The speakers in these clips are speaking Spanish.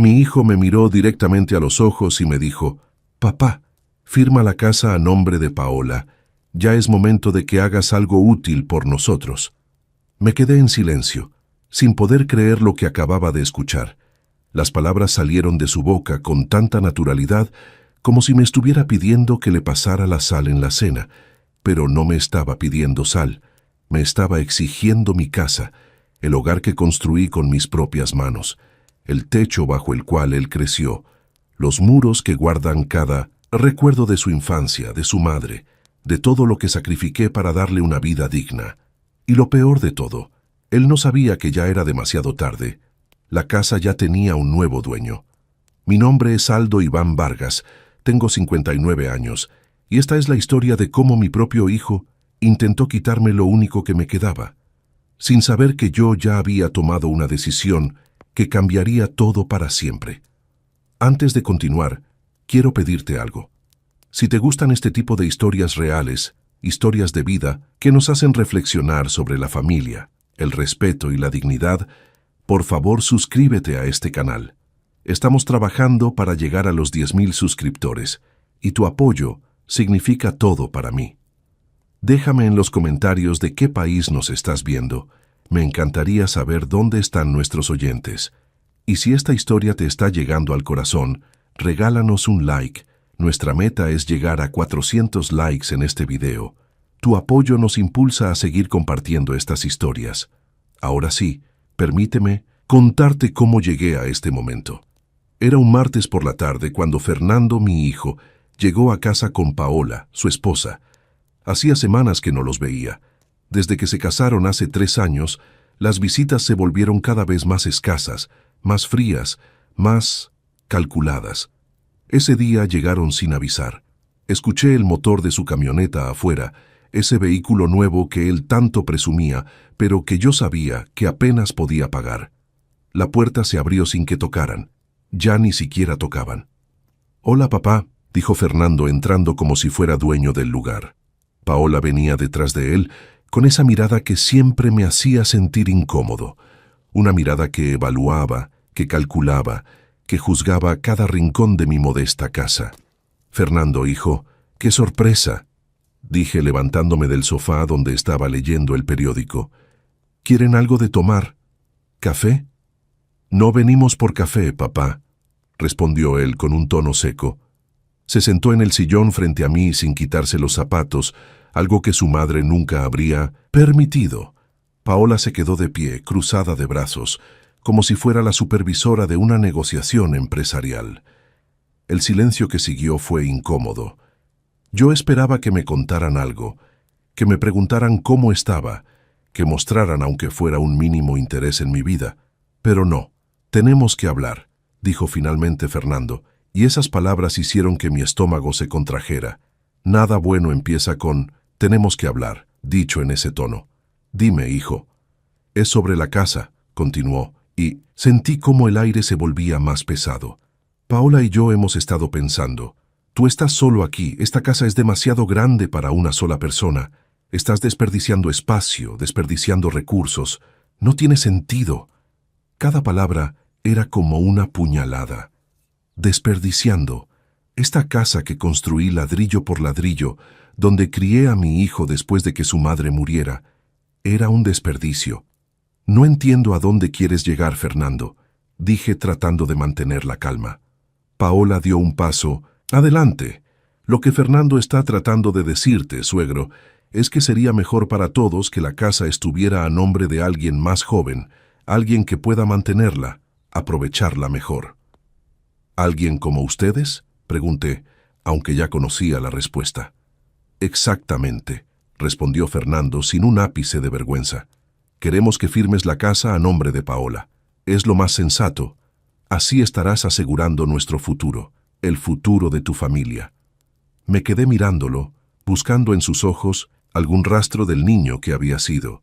Mi hijo me miró directamente a los ojos y me dijo: «Papá, firma la casa a nombre de Paola. Ya es momento de que hagas algo útil por nosotros». Me quedé en silencio, sin poder creer lo que acababa de escuchar. Las palabras salieron de su boca con tanta naturalidad como si me estuviera pidiendo que le pasara la sal en la cena, pero no me estaba pidiendo sal, me estaba exigiendo mi casa, el hogar que construí con mis propias manos, el techo bajo el cual él creció, los muros que guardan cada recuerdo de su infancia, de su madre, de todo lo que sacrifiqué para darle una vida digna. Y lo peor de todo, él no sabía que ya era demasiado tarde. La casa ya tenía un nuevo dueño. Mi nombre es Aldo Iván Vargas, tengo 59 años, y esta es la historia de cómo mi propio hijo intentó quitarme lo único que me quedaba, sin saber que yo ya había tomado una decisión que cambiaría todo para siempre. Antes de continuar, quiero pedirte algo. Si te gustan este tipo de historias reales, historias de vida que nos hacen reflexionar sobre la familia, el respeto y la dignidad, por favor suscríbete a este canal. Estamos trabajando para llegar a los 10,000 suscriptores, y tu apoyo significa todo para mí. Déjame en los comentarios de qué país nos estás viendo. Me encantaría saber dónde están nuestros oyentes. Y si esta historia te está llegando al corazón, regálanos un like. Nuestra meta es llegar a 400 likes en este video. Tu apoyo nos impulsa a seguir compartiendo estas historias. Ahora sí, permíteme contarte cómo llegué a este momento. Era un martes por la tarde cuando Fernando, mi hijo, llegó a casa con Paola, su esposa. Hacía semanas que no los veía. Desde que se casaron hace 3 años, las visitas se volvieron cada vez más escasas, más frías, más calculadas. Ese día llegaron sin avisar. Escuché el motor de su camioneta afuera, ese vehículo nuevo que él tanto presumía, pero que yo sabía que apenas podía pagar. La puerta se abrió sin que tocaran. Ya ni siquiera tocaban. «Hola, papá», dijo Fernando entrando como si fuera dueño del lugar. Paola venía detrás de él, con esa mirada que siempre me hacía sentir incómodo. Una mirada que evaluaba, que calculaba, que juzgaba cada rincón de mi modesta casa. «Fernando, hijo, qué sorpresa», dije levantándome del sofá donde estaba leyendo el periódico. «¿Quieren algo de tomar? ¿Café?» «No venimos por café, papá», respondió él con un tono seco. Se sentó en el sillón frente a mí sin quitarse los zapatos, algo que su madre nunca habría permitido. Paola se quedó de pie, cruzada de brazos, como si fuera la supervisora de una negociación empresarial. El silencio que siguió fue incómodo. Yo esperaba que me contaran algo, que me preguntaran cómo estaba, que mostraran aunque fuera un mínimo interés en mi vida. Pero no, tenemos que hablar, dijo finalmente Fernando, y esas palabras hicieron que mi estómago se contrajera. Nada bueno empieza con «tenemos que hablar», dicho en ese tono. «Dime, hijo». «Es sobre la casa», continuó, y sentí cómo el aire se volvía más pesado. «Paola y yo hemos estado pensando. Tú estás solo aquí, esta casa es demasiado grande para una sola persona. Estás desperdiciando espacio, desperdiciando recursos. No tiene sentido». Cada palabra era como una puñalada. Desperdiciando. Esta casa que construí ladrillo por ladrillo, donde crié a mi hijo después de que su madre muriera, era un desperdicio. «No entiendo a dónde quieres llegar, Fernando», dije tratando de mantener la calma. Paola dio un paso. «Adelante. Lo que Fernando está tratando de decirte, suegro, es que sería mejor para todos que la casa estuviera a nombre de alguien más joven, alguien que pueda mantenerla, aprovecharla mejor». «¿Alguien como ustedes?», pregunté, aunque ya conocía la respuesta. «Exactamente», respondió Fernando sin un ápice de vergüenza. «Queremos que firmes la casa a nombre de Paola. Es lo más sensato. Así estarás asegurando nuestro futuro, el futuro de tu familia». Me quedé mirándolo, buscando en sus ojos algún rastro del niño que había sido.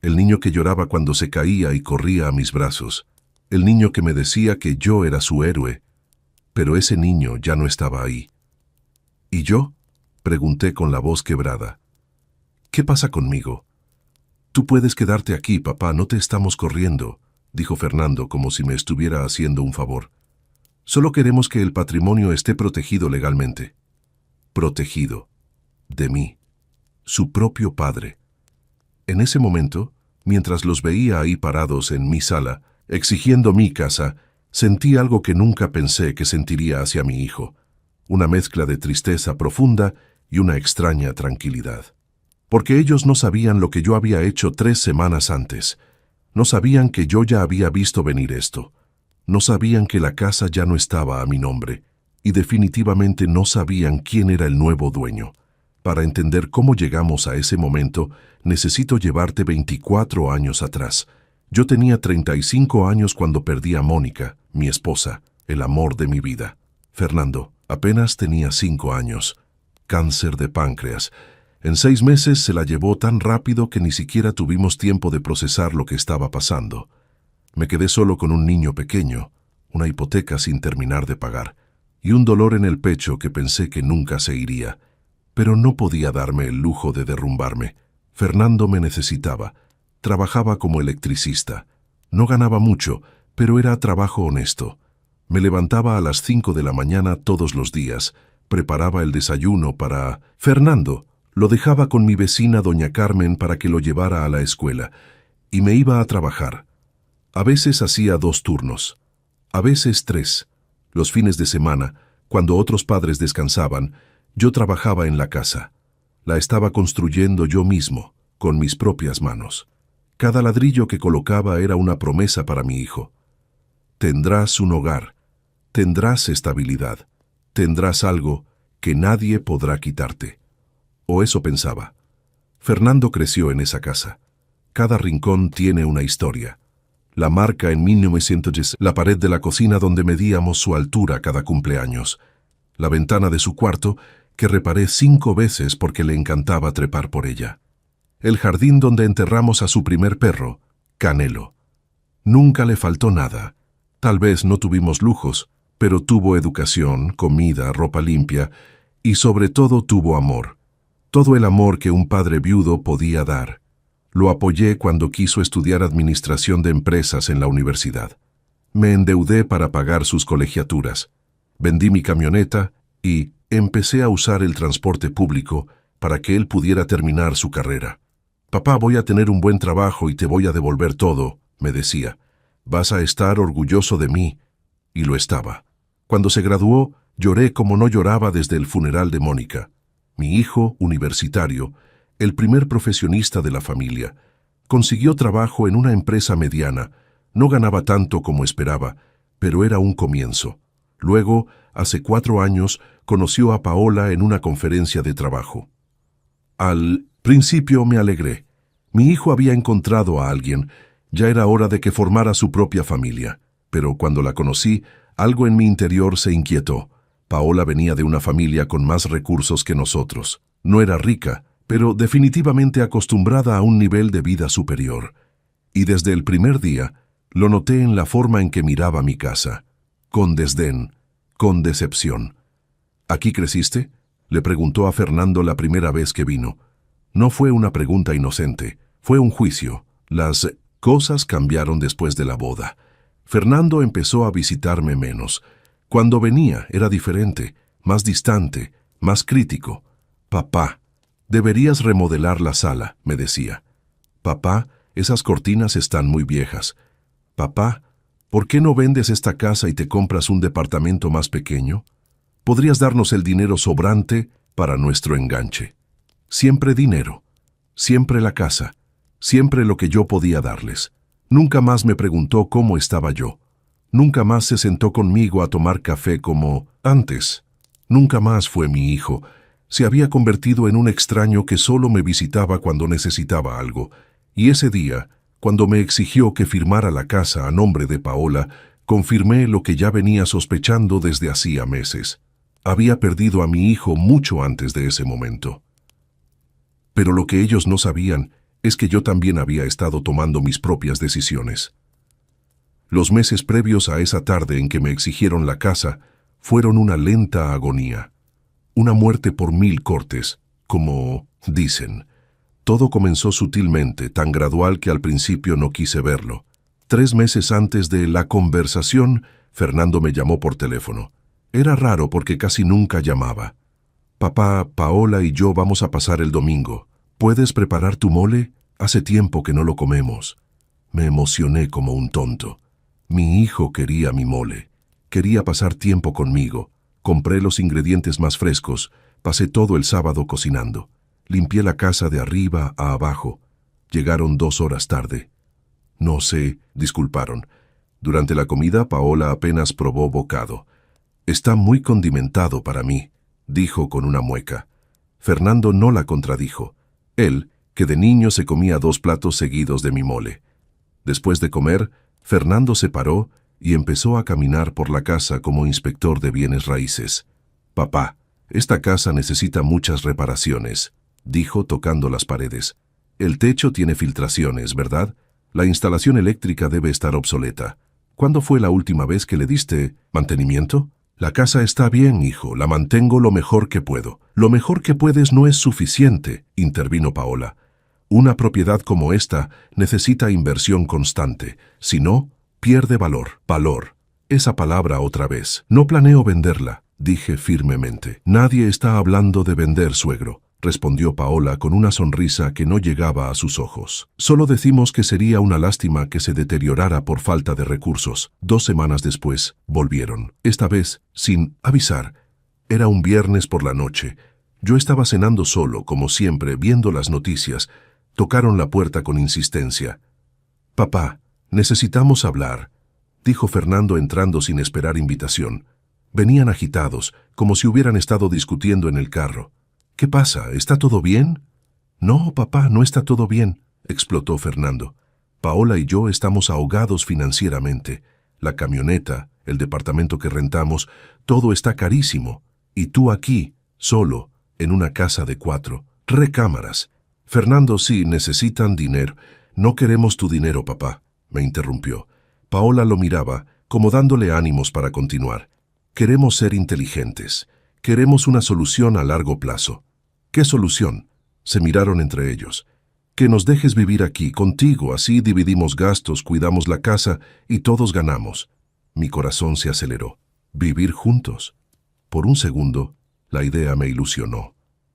El niño que lloraba cuando se caía y corría a mis brazos. El niño que me decía que yo era su héroe. Pero ese niño ya no estaba ahí. «¿Y yo?», pregunté con la voz quebrada. «¿Qué pasa conmigo?». «Tú puedes quedarte aquí, papá, no te estamos corriendo», dijo Fernando como si me estuviera haciendo un favor. Solo queremos que el patrimonio esté protegido legalmente. Protegido. De mí. Su propio padre. En ese momento, mientras los veía ahí parados en mi sala, exigiendo mi casa, sentí algo que nunca pensé que sentiría hacia mi hijo. Una mezcla de tristeza profunda y una extraña tranquilidad. Porque ellos no sabían lo que yo había hecho 3 semanas antes. No sabían que yo ya había visto venir esto. No sabían que la casa ya no estaba a mi nombre. Y definitivamente no sabían quién era el nuevo dueño. Para entender cómo llegamos a ese momento, necesito llevarte 24 años atrás. Yo tenía 35 años cuando perdí a Mónica, mi esposa, el amor de mi vida. Fernando apenas tenía 5 años. Cáncer de páncreas. En 6 meses se la llevó tan rápido que ni siquiera tuvimos tiempo de procesar lo que estaba pasando. Me quedé solo con un niño pequeño, una hipoteca sin terminar de pagar, y un dolor en el pecho que pensé que nunca se iría. Pero no podía darme el lujo de derrumbarme. Fernando me necesitaba. Trabajaba como electricista. No ganaba mucho, pero era trabajo honesto. Me levantaba a las 5 de la mañana todos los días, preparaba el desayuno para Fernando, lo dejaba con mi vecina doña Carmen para que lo llevara a la escuela, y me iba a trabajar. A veces hacía 2 turnos, a veces 3. Los fines de semana, cuando otros padres descansaban, yo trabajaba en la casa. La estaba construyendo yo mismo, con mis propias manos. Cada ladrillo que colocaba era una promesa para mi hijo. Tendrás un hogar, tendrás estabilidad, tendrás algo que nadie podrá quitarte. O eso pensaba. Fernando creció en esa casa. Cada rincón tiene una historia. La marca en 1910, la pared de la cocina donde medíamos su altura cada cumpleaños. La ventana de su cuarto, que reparé 5 veces porque le encantaba trepar por ella. El jardín donde enterramos a su primer perro, Canelo. Nunca le faltó nada. Tal vez no tuvimos lujos, pero tuvo educación, comida, ropa limpia y sobre todo tuvo amor. Todo el amor que un padre viudo podía dar. Lo apoyé cuando quiso estudiar administración de empresas en la universidad. Me endeudé para pagar sus colegiaturas. Vendí mi camioneta y empecé a usar el transporte público para que él pudiera terminar su carrera. «Papá, voy a tener un buen trabajo y te voy a devolver todo», me decía. «Vas a estar orgulloso de mí». Y lo estaba. Cuando se graduó, lloré como no lloraba desde el funeral de Mónica. Mi hijo, universitario, el primer profesionista de la familia, consiguió trabajo en una empresa mediana. No ganaba tanto como esperaba, pero era un comienzo. Luego, hace 4 años, conoció a Paola en una conferencia de trabajo. Al principio me alegré. Mi hijo había encontrado a alguien. Ya era hora de que formara su propia familia. Pero cuando la conocí, algo en mi interior se inquietó. Paola venía de una familia con más recursos que nosotros. No era rica, pero definitivamente acostumbrada a un nivel de vida superior. Y desde el primer día, lo noté en la forma en que miraba mi casa. Con desdén, con decepción. ¿Aquí creciste?, le preguntó a Fernando la primera vez que vino. No fue una pregunta inocente, fue un juicio. Las cosas cambiaron después de la boda. Fernando empezó a visitarme menos. Cuando venía era diferente, más distante, más crítico. «Papá, deberías remodelar la sala», me decía. «Papá, esas cortinas están muy viejas». «Papá, ¿por qué no vendes esta casa y te compras un departamento más pequeño? Podrías darnos el dinero sobrante para nuestro enganche». Siempre dinero, siempre la casa, siempre lo que yo podía darles. Nunca más me preguntó cómo estaba yo. Nunca más se sentó conmigo a tomar café como antes. Nunca más fue mi hijo. Se había convertido en un extraño que solo me visitaba cuando necesitaba algo. Y ese día, cuando me exigió que firmara la casa a nombre de Paola, confirmé lo que ya venía sospechando desde hacía meses. Había perdido a mi hijo mucho antes de ese momento. Pero lo que ellos no sabían es que yo también había estado tomando mis propias decisiones. Los meses previos a esa tarde en que me exigieron la casa fueron una lenta agonía, una muerte por 1000 cortes, como dicen. Todo comenzó sutilmente, tan gradual que al principio no quise verlo. 3 meses antes de la conversación, Fernando me llamó por teléfono. Era raro porque casi nunca llamaba. Papá, Paola y yo vamos a pasar el domingo. ¿Puedes preparar tu mole? Hace tiempo que no lo comemos. Me emocioné como un tonto. Mi hijo quería mi mole. Quería pasar tiempo conmigo. Compré los ingredientes más frescos. Pasé todo el sábado cocinando. Limpié la casa de arriba a abajo. Llegaron 2 horas tarde. No sé, disculparon. Durante la comida, Paola apenas probó bocado. Está muy condimentado para mí, dijo con una mueca. Fernando no la contradijo. Él, que de niño se comía 2 platos seguidos de mi mole. Después de comer, Fernando se paró y empezó a caminar por la casa como inspector de bienes raíces. Papá, esta casa necesita muchas reparaciones, dijo tocando las paredes. El techo tiene filtraciones, ¿verdad? La instalación eléctrica debe estar obsoleta. ¿Cuándo fue la última vez que le diste mantenimiento? La casa está bien, hijo, la mantengo lo mejor que puedo. Lo mejor que puedes no es suficiente, intervino Paola. Una propiedad como esta necesita inversión constante. Si no, pierde valor. Valor. Esa palabra otra vez. No planeo venderla, dije firmemente. Nadie está hablando de vender, suegro, respondió Paola con una sonrisa que no llegaba a sus ojos. Solo decimos que sería una lástima que se deteriorara por falta de recursos. 2 semanas después, volvieron. Esta vez, sin avisar. Era un viernes por la noche. Yo estaba cenando solo, como siempre, viendo las noticias. Tocaron la puerta con insistencia. Papá, necesitamos hablar, dijo Fernando entrando sin esperar invitación. Venían agitados, como si hubieran estado discutiendo en el carro. ¿Qué pasa? ¿Está todo bien? No, papá, no está todo bien, explotó Fernando. Paola y yo estamos ahogados financieramente. La camioneta, el departamento que rentamos, todo está carísimo. Y tú aquí, solo, en una casa de 4 recámaras. Fernando, sí, necesitan dinero. No queremos tu dinero, papá, me interrumpió. Paola lo miraba, como dándole ánimos para continuar. Queremos ser inteligentes. Queremos una solución a largo plazo. ¿Qué solución? Se miraron entre ellos. Que nos dejes vivir aquí, contigo, así dividimos gastos, cuidamos la casa y todos ganamos. Mi corazón se aceleró. ¿Vivir juntos? Por un segundo, la idea me ilusionó.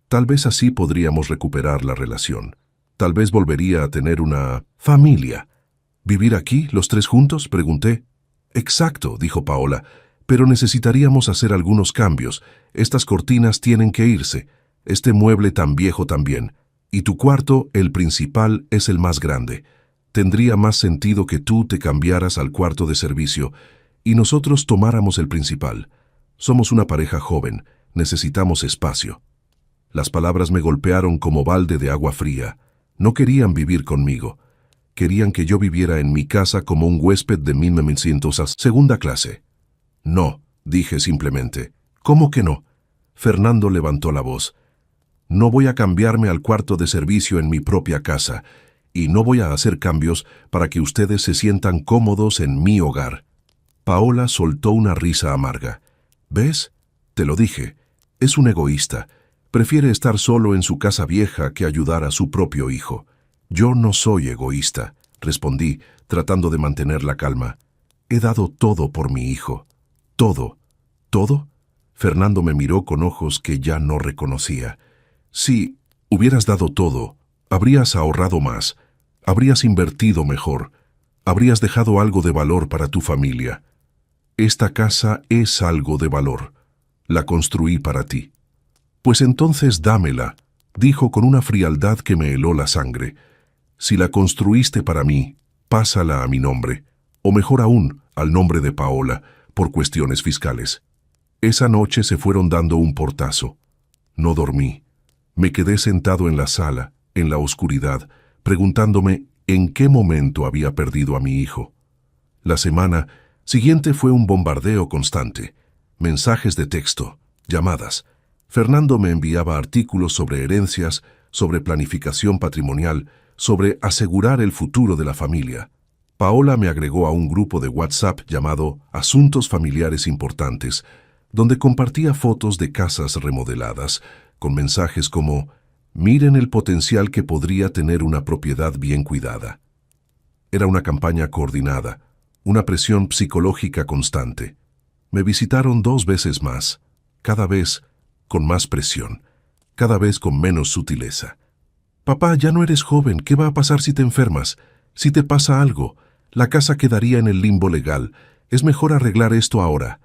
Tal vez así podríamos recuperar la relación. Tal vez volvería a tener una familia. ¿Vivir aquí, los 3 juntos?, pregunté. Exacto, dijo Paola, pero necesitaríamos hacer algunos cambios. Estas cortinas tienen que irse. Este mueble tan viejo también. Y tu cuarto, el principal, es el más grande. Tendría más sentido que tú te cambiaras al cuarto de servicio y nosotros tomáramos el principal. Somos una pareja joven, necesitamos espacio. Las palabras me golpearon como balde de agua fría. No querían vivir conmigo. Querían que yo viviera en mi casa como un huésped de 1900 segunda clase. No, dije simplemente. ¿Cómo que no? Fernando levantó la voz. No voy a cambiarme al cuarto de servicio en mi propia casa, y no voy a hacer cambios para que ustedes se sientan cómodos en mi hogar. Paola soltó una risa amarga. ¿Ves? Te lo dije. Es un egoísta. Prefiere estar solo en su casa vieja que ayudar a su propio hijo. Yo no soy egoísta, respondí, tratando de mantener la calma. He dado todo por mi hijo. ¿Todo? ¿Todo? Fernando me miró con ojos que ya no reconocía. Si hubieras dado todo, habrías ahorrado más, habrías invertido mejor, habrías dejado algo de valor para tu familia. Esta casa es algo de valor. La construí para ti. Pues entonces dámela, dijo con una frialdad que me heló la sangre. Si la construiste para mí, pásala a mi nombre, o mejor aún, al nombre de Paola, por cuestiones fiscales. Esa noche se fueron dando un portazo. No dormí. Me quedé sentado en la sala, en la oscuridad, preguntándome en qué momento había perdido a mi hijo. La semana siguiente fue un bombardeo constante. Mensajes de texto, llamadas. Fernando me enviaba artículos sobre herencias, sobre planificación patrimonial, sobre asegurar el futuro de la familia. Paola me agregó a un grupo de WhatsApp llamado Asuntos Familiares Importantes, donde compartía fotos de casas remodeladas, con mensajes como «Miren el potencial que podría tener una propiedad bien cuidada». Era una campaña coordinada, una presión psicológica constante. Me visitaron 2 veces más, cada vez con más presión, cada vez con menos sutileza. Papá, ya no eres joven, ¿qué va a pasar si te enfermas? Si te pasa algo, la casa quedaría en el limbo legal. Es mejor arreglar esto ahora.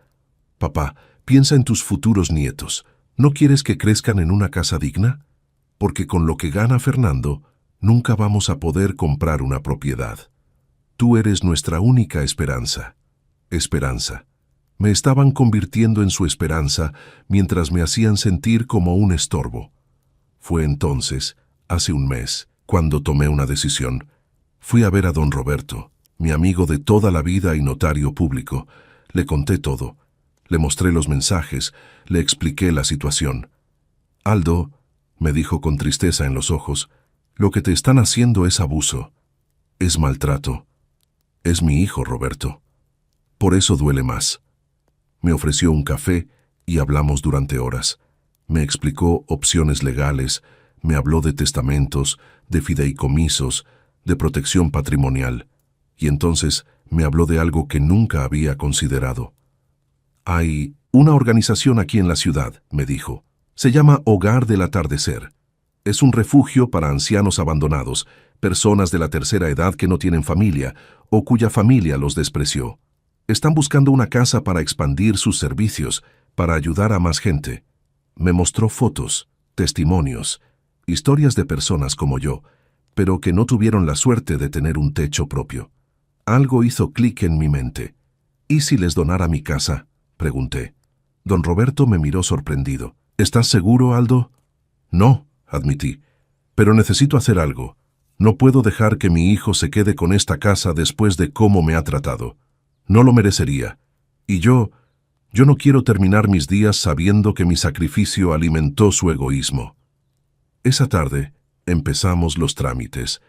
Papá, piensa en tus futuros nietos. ¿No quieres que crezcan en una casa digna? Porque con lo que gana Fernando, nunca vamos a poder comprar una propiedad. Tú eres nuestra única esperanza. Esperanza. Me estaban convirtiendo en su esperanza mientras me hacían sentir como un estorbo. Fue entonces, hace un mes, cuando tomé una decisión. Fui a ver a don Roberto, mi amigo de toda la vida y notario público. Le conté todo. Le mostré los mensajes, le expliqué la situación. Aldo, me dijo con tristeza en los ojos, lo que te están haciendo es abuso. Es maltrato. Es mi hijo, Roberto. Por eso duele más. Me ofreció un café y hablamos durante horas. Me explicó opciones legales, me habló de testamentos, de fideicomisos, de protección patrimonial. Y entonces me habló de algo que nunca había considerado. Hay una organización aquí en la ciudad, me dijo. Se llama Hogar del Atardecer. Es un refugio para ancianos abandonados, personas de la tercera edad que no tienen familia o cuya familia los despreció. Están buscando una casa para expandir sus servicios, para ayudar a más gente. Me mostró fotos, testimonios, historias de personas como yo, pero que no tuvieron la suerte de tener un techo propio. Algo hizo clic en mi mente. ¿Y si les donara mi casa?, pregunté. Don Roberto me miró sorprendido. ¿Estás seguro, Aldo? No, admití. Pero necesito hacer algo. No puedo dejar que mi hijo se quede con esta casa después de cómo me ha tratado. No lo merecería. Y yo no quiero terminar mis días sabiendo que mi sacrificio alimentó su egoísmo. Esa tarde empezamos los trámites.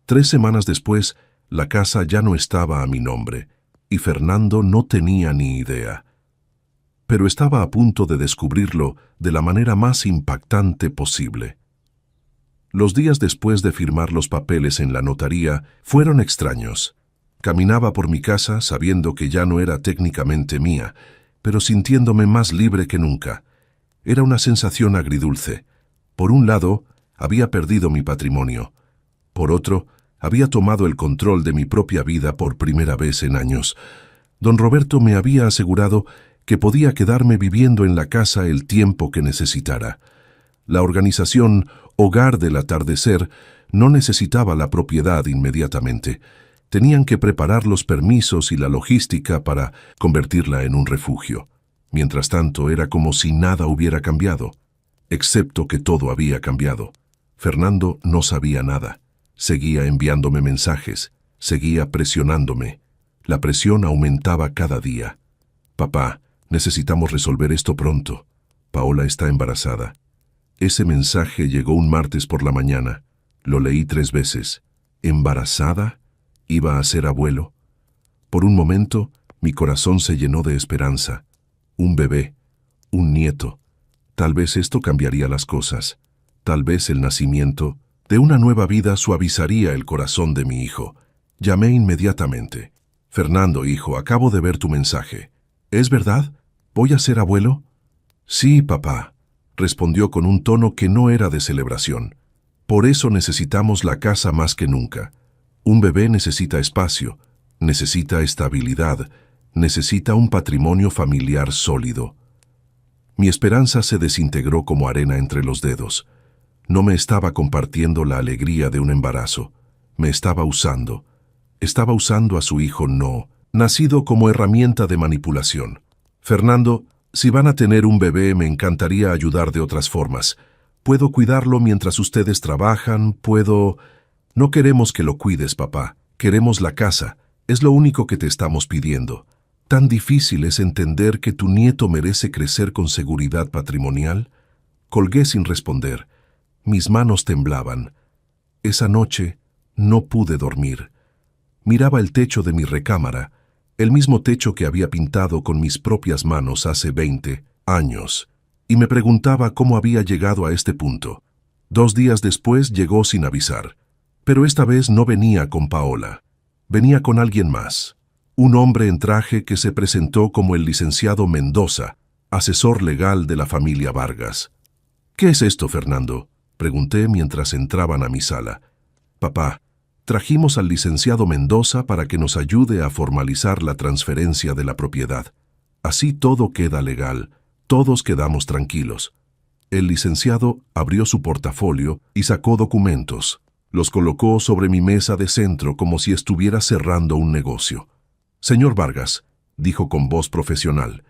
3 semanas después, la casa ya no estaba a mi nombre, y Fernando no tenía ni idea. Pero estaba a punto de descubrirlo de la manera más impactante posible. Los días después de firmar los papeles en la notaría fueron extraños. Caminaba por mi casa sabiendo que ya no era técnicamente mía, pero sintiéndome más libre que nunca. Era una sensación agridulce. Por un lado, había perdido mi patrimonio. Por otro, había tomado el control de mi propia vida por primera vez en años. Don Roberto me había asegurado que podía quedarme viviendo en la casa el tiempo que necesitara. La organización Hogar del Atardecer no necesitaba la propiedad inmediatamente. Tenían que preparar los permisos y la logística para convertirla en un refugio. Mientras tanto, era como si nada hubiera cambiado, excepto que todo había cambiado. Fernando no sabía nada. Seguía enviándome mensajes, seguía presionándome. La presión aumentaba cada día. Papá, necesitamos resolver esto pronto. Paola está embarazada. Ese mensaje llegó un martes por la mañana. Lo leí 3 veces. ¿Embarazada? ¿Iba a ser abuelo? Por un momento, mi corazón se llenó de esperanza. Un bebé, un nieto. Tal vez esto cambiaría las cosas. Tal vez el nacimiento de una nueva vida suavizaría el corazón de mi hijo. Llamé inmediatamente. Fernando, hijo, acabo de ver tu mensaje. ¿Es verdad? ¿Voy a ser abuelo? Sí, papá, respondió con un tono que no era de celebración. Por eso necesitamos la casa más que nunca. Un bebé necesita espacio, necesita estabilidad, necesita un patrimonio familiar sólido. Mi esperanza se desintegró como arena entre los dedos. No me estaba compartiendo la alegría de un embarazo. Me estaba usando. Estaba usando a su hijo no, nacido como herramienta de manipulación. Fernando, si van a tener un bebé, me encantaría ayudar de otras formas. Puedo cuidarlo mientras ustedes trabajan, puedo... No queremos que lo cuides, papá. Queremos la casa. Es lo único que te estamos pidiendo. ¿Tan difícil es entender que tu nieto merece crecer con seguridad patrimonial? Colgué sin responder. Mis manos temblaban. Esa noche no pude dormir. Miraba el techo de mi recámara, el mismo techo que había pintado con mis propias manos hace 20 años, y me preguntaba cómo había llegado a este punto. 2 días después llegó sin avisar. Pero esta vez no venía con Paola. Venía con alguien más. Un hombre en traje que se presentó como el licenciado Mendoza, asesor legal de la familia Vargas. «¿Qué es esto, Fernando?», pregunté mientras entraban a mi sala. «Papá, trajimos al licenciado Mendoza para que nos ayude a formalizar la transferencia de la propiedad. Así todo queda legal, todos quedamos tranquilos». El licenciado abrió su portafolio y sacó documentos. Los colocó sobre mi mesa de centro como si estuviera cerrando un negocio. «Señor Vargas», dijo con voz profesional,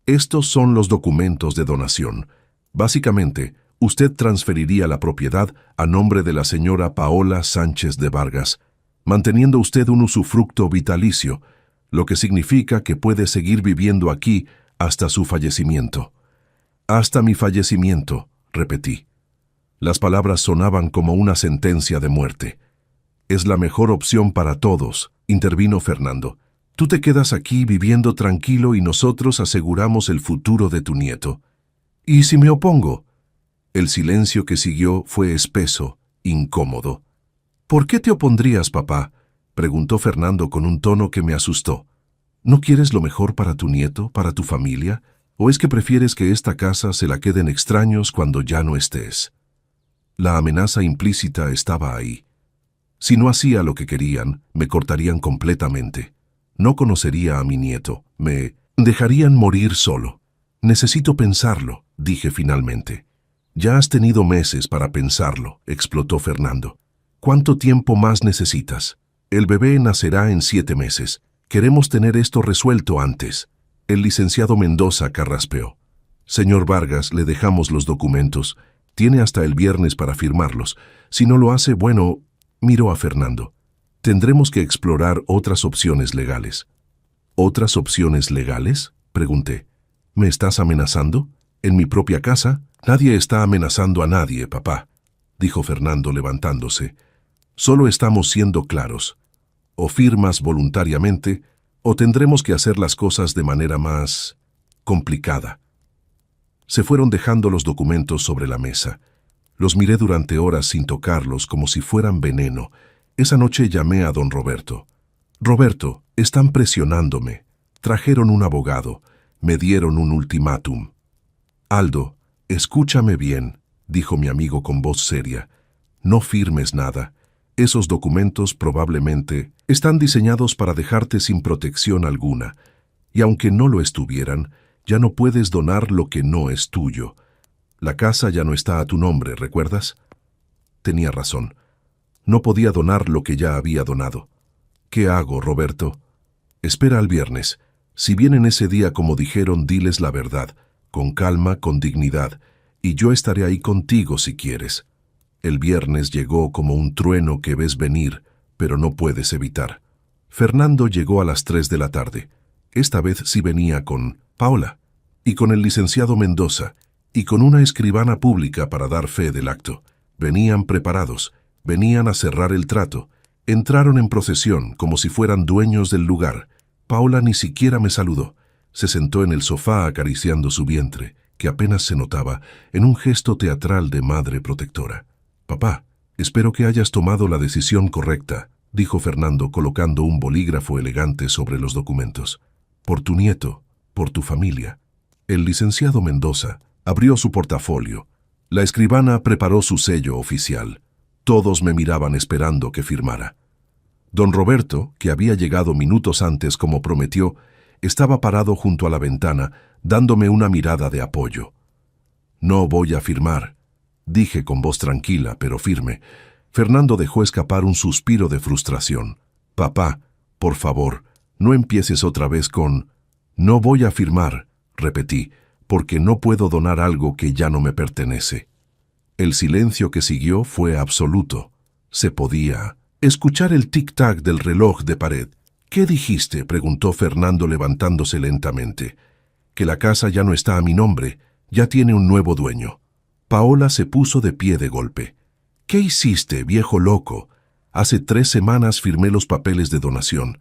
«estos son los documentos de donación. Básicamente, usted transferiría la propiedad a nombre de la señora Paola Sánchez de Vargas, manteniendo usted un usufructo vitalicio, lo que significa que puede seguir viviendo aquí hasta su fallecimiento». «Hasta mi fallecimiento», repetí. Las palabras sonaban como una sentencia de muerte. «Es la mejor opción para todos», intervino Fernando. «Tú te quedas aquí viviendo tranquilo y nosotros aseguramos el futuro de tu nieto». «¿Y si me opongo?». El silencio que siguió fue espeso, incómodo. «¿Por qué te opondrías, papá?», preguntó Fernando con un tono que me asustó. «¿No quieres lo mejor para tu nieto, para tu familia? ¿O es que prefieres que esta casa se la queden extraños cuando ya no estés?». La amenaza implícita estaba ahí. Si no hacía lo que querían, me cortarían completamente. No conocería a mi nieto, me dejarían morir solo. «Necesito pensarlo», dije finalmente. «Ya has tenido meses para pensarlo», explotó Fernando. «¿Cuánto tiempo más necesitas? El bebé nacerá en 7 meses. Queremos tener esto resuelto antes». El licenciado Mendoza carraspeó. «Señor Vargas, le dejamos los documentos. Tiene hasta el viernes para firmarlos. Si no lo hace, bueno», miró a Fernando, «tendremos que explorar otras opciones legales». «¿Otras opciones legales?», pregunté. «¿Me estás amenazando? ¿En mi propia casa?». «Nadie está amenazando a nadie, papá», dijo Fernando levantándose. «Solo estamos siendo claros. O firmas voluntariamente, o tendremos que hacer las cosas de manera más complicada». Se fueron dejando los documentos sobre la mesa. Los miré durante horas sin tocarlos, como si fueran veneno. Esa noche llamé a don Roberto. «Roberto, están presionándome. Trajeron un abogado. Me dieron un ultimátum». «Aldo, escúchame bien», dijo mi amigo con voz seria. «No firmes nada. Esos documentos probablemente están diseñados para dejarte sin protección alguna. Y aunque no lo estuvieran, ya no puedes donar lo que no es tuyo. La casa ya no está a tu nombre, ¿recuerdas?». Tenía razón. No podía donar lo que ya había donado. «¿Qué hago, Roberto?». «Espera al viernes. Si vienen ese día como dijeron, diles la verdad, con calma, con dignidad, y yo estaré ahí contigo si quieres». El viernes llegó como un trueno que ves venir, pero no puedes evitar. Fernando llegó a las 3 de la tarde. Esta vez sí venía con Paola, y con el licenciado Mendoza, y con una escribana pública para dar fe del acto. Venían preparados, venían a cerrar el trato. Entraron en procesión como si fueran dueños del lugar. Paola ni siquiera me saludó. Se sentó en el sofá acariciando su vientre, que apenas se notaba, en un gesto teatral de madre protectora. «Papá, espero que hayas tomado la decisión correcta», dijo Fernando colocando un bolígrafo elegante sobre los documentos. «Por tu nieto, por tu familia». El licenciado Mendoza abrió su portafolio. La escribana preparó su sello oficial. Todos me miraban esperando que firmara. Don Roberto, que había llegado minutos antes como prometió, estaba parado junto a la ventana, dándome una mirada de apoyo. «No voy a firmar», dije con voz tranquila pero firme. Fernando dejó escapar un suspiro de frustración. «Papá, por favor, no empieces otra vez con…». «No voy a firmar», repetí, «porque no puedo donar algo que ya no me pertenece». El silencio que siguió fue absoluto. Se podía escuchar el tic-tac del reloj de pared. «¿Qué dijiste?», preguntó Fernando levantándose lentamente. «Que la casa ya no está a mi nombre, ya tiene un nuevo dueño». Paola se puso de pie de golpe. «¿Qué hiciste, viejo loco? Hace 3 semanas firmé los papeles de donación.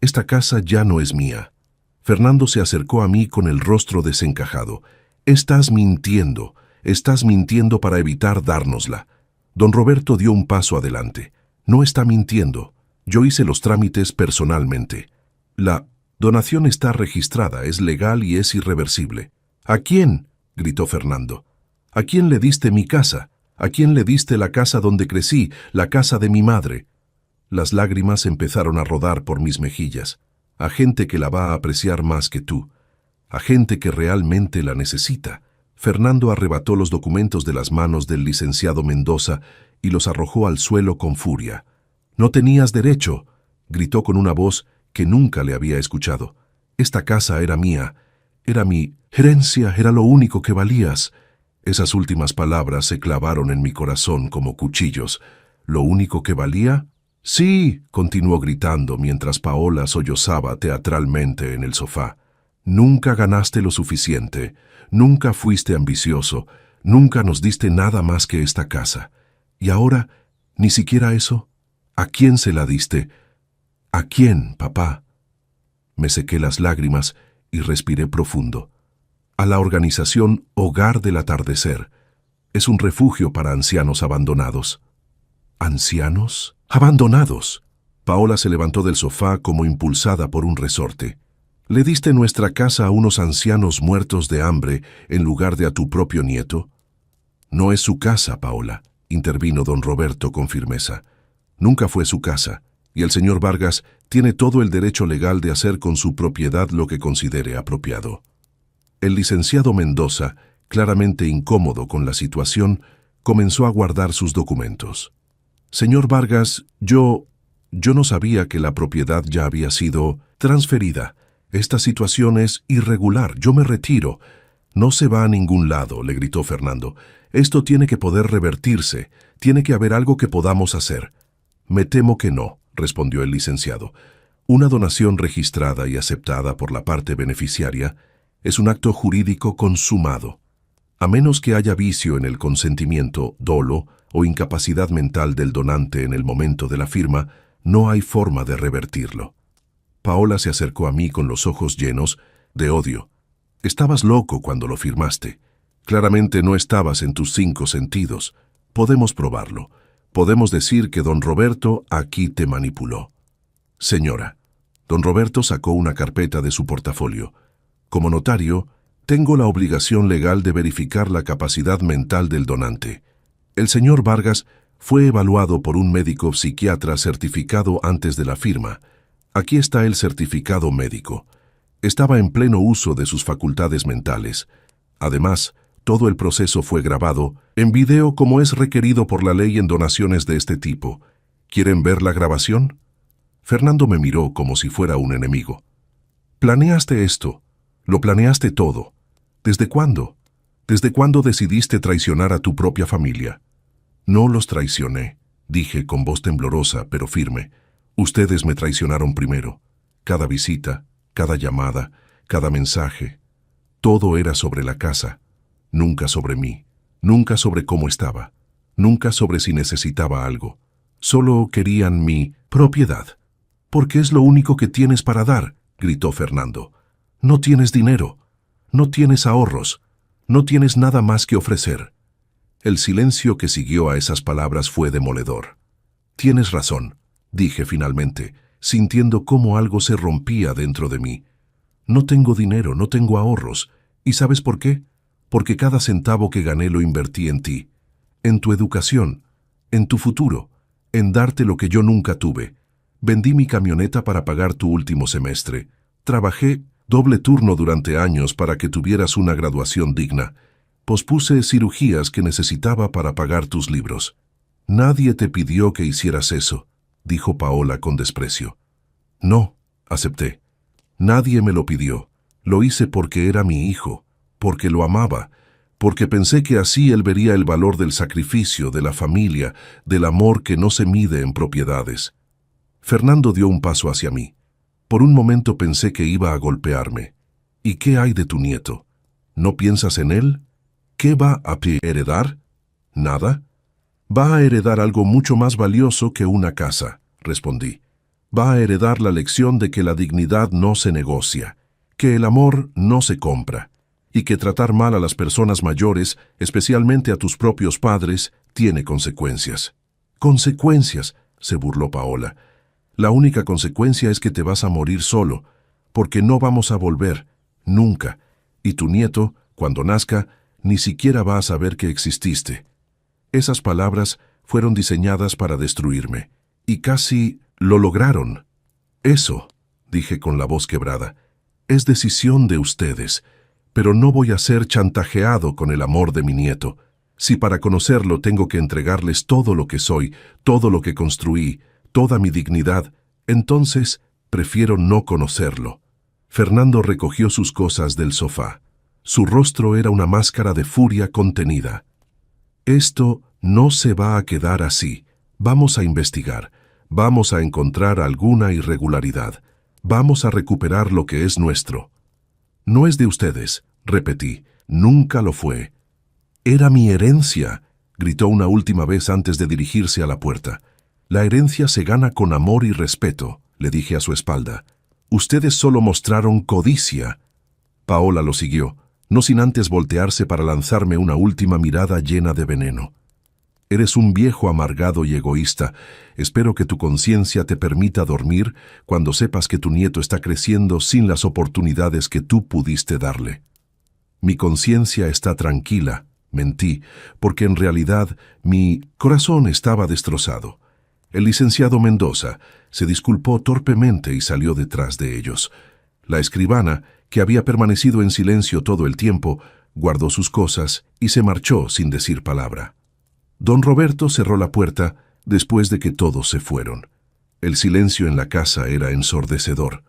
Esta casa ya no es mía». Fernando se acercó a mí con el rostro desencajado. Estás mintiendo para evitar dárnosla». Don Roberto dio un paso adelante. «No está mintiendo. Yo hice los trámites personalmente». La donación está registrada, es legal y es irreversible. ¿A quién?, gritó Fernando. ¿A quién le diste mi casa? ¿A quién le diste la casa donde crecí, la casa de mi madre? Las lágrimas empezaron a rodar por mis mejillas. A gente que la va a apreciar más que tú. A gente que realmente la necesita. Fernando arrebató los documentos de las manos del licenciado Mendoza y los arrojó al suelo con furia. «No tenías derecho», gritó con una voz que nunca le había escuchado. «Esta casa era mía. Era mi herencia, era lo único que valías». Esas últimas palabras se clavaron en mi corazón como cuchillos. ¿Lo único que valía? Sí, continuó gritando mientras Paola sollozaba teatralmente en el sofá. Nunca ganaste lo suficiente, nunca fuiste ambicioso, nunca nos diste nada más que esta casa. ¿Y ahora, ni siquiera eso? ¿A quién se la diste? ¿A quién, papá? Me sequé las lágrimas y respiré profundo. A la organización Hogar del Atardecer. Es un refugio para ancianos abandonados. ¿Ancianos? ¡Abandonados! Paola se levantó del sofá como impulsada por un resorte. ¿Le diste nuestra casa a unos ancianos muertos de hambre en lugar de a tu propio nieto? No es su casa, Paola, intervino don Roberto con firmeza. Nunca fue su casa, y el señor Vargas tiene todo el derecho legal de hacer con su propiedad lo que considere apropiado. El licenciado Mendoza, claramente incómodo con la situación, comenzó a guardar sus documentos. Señor Vargas, yo no sabía que la propiedad ya había sido transferida. Esta situación es irregular, yo me retiro. No se va a ningún lado, le gritó Fernando. Esto tiene que poder revertirse, tiene que haber algo que podamos hacer. Me temo que no, respondió el licenciado. Una donación registrada y aceptada por la parte beneficiaria es un acto jurídico consumado. A menos que haya vicio en el consentimiento, dolo o incapacidad mental del donante en el momento de la firma, no hay forma de revertirlo. Paola se acercó a mí con los ojos llenos de odio. Estabas loco cuando lo firmaste. Claramente no estabas en tus 5 sentidos. Podemos probarlo. Podemos decir que don Roberto aquí te manipuló. Señora, don Roberto sacó una carpeta de su portafolio. Como notario, tengo la obligación legal de verificar la capacidad mental del donante. El señor Vargas fue evaluado por un médico psiquiatra certificado antes de la firma. Aquí está el certificado médico. Estaba en pleno uso de sus facultades mentales. Además, todo el proceso fue grabado en video como es requerido por la ley en donaciones de este tipo. ¿Quieren ver la grabación? Fernando me miró como si fuera un enemigo. «Planeaste esto. Lo planeaste todo. ¿Desde cuándo? ¿Desde cuándo decidiste traicionar a tu propia familia?» «No los traicioné», dije con voz temblorosa pero firme. «Ustedes me traicionaron primero. Cada visita, cada llamada, cada mensaje. Todo era sobre la casa. Nunca sobre mí. Nunca sobre cómo estaba. Nunca sobre si necesitaba algo. Solo querían mi propiedad». «Porque es lo único que tienes para dar», gritó Fernando. «No tienes dinero. No tienes ahorros. No tienes nada más que ofrecer». El silencio que siguió a esas palabras fue demoledor. «Tienes razón», dije finalmente, sintiendo cómo algo se rompía dentro de mí. «No tengo dinero, no tengo ahorros. ¿Y sabes por qué? Porque cada centavo que gané lo invertí en ti, en tu educación, en tu futuro, en darte lo que yo nunca tuve. Vendí mi camioneta para pagar tu último semestre. Trabajé doble turno durante años para que tuvieras una graduación digna. Pospuse cirugías que necesitaba para pagar tus libros. Nadie te pidió que hicieras eso», dijo Paola con desprecio. «No», acepté. «Nadie me lo pidió. Lo hice porque era mi hijo, porque lo amaba, porque pensé que así él vería el valor del sacrificio, de la familia, del amor que no se mide en propiedades». Fernando dio un paso hacia mí. Por un momento pensé que iba a golpearme. «¿Y qué hay de tu nieto? ¿No piensas en él? ¿Qué va a heredar? ¿Nada? Va a heredar algo mucho más valioso que una casa», respondí. «Va a heredar la lección de que la dignidad no se negocia, que el amor no se compra, y que tratar mal a las personas mayores, especialmente a tus propios padres, tiene consecuencias». «¿Consecuencias?», se burló Paola. La única consecuencia es que te vas a morir solo, porque no vamos a volver, nunca, y tu nieto, cuando nazca, ni siquiera va a saber que exististe. Esas palabras fueron diseñadas para destruirme, y casi lo lograron. Eso, dije con la voz quebrada, es decisión de ustedes, pero no voy a ser chantajeado con el amor de mi nieto. Si para conocerlo tengo que entregarles todo lo que soy, todo lo que construí, toda mi dignidad, entonces prefiero no conocerlo. Fernando recogió sus cosas del sofá. Su rostro era una máscara de furia contenida. Esto no se va a quedar así. Vamos a investigar. Vamos a encontrar alguna irregularidad. Vamos a recuperar lo que es nuestro. No es de ustedes, repetí. Nunca lo fue. Era mi herencia, gritó una última vez antes de dirigirse a la puerta. La herencia se gana con amor y respeto, le dije a su espalda. Ustedes solo mostraron codicia. Paola lo siguió, no sin antes voltearse para lanzarme una última mirada llena de veneno. Eres un viejo amargado y egoísta. Espero que tu conciencia te permita dormir cuando sepas que tu nieto está creciendo sin las oportunidades que tú pudiste darle. Mi conciencia está tranquila, mentí, porque en realidad mi corazón estaba destrozado. El licenciado Mendoza se disculpó torpemente y salió detrás de ellos. La escribana, que había permanecido en silencio todo el tiempo, guardó sus cosas y se marchó sin decir palabra. Don Roberto cerró la puerta después de que todos se fueron. El silencio en la casa era ensordecedor.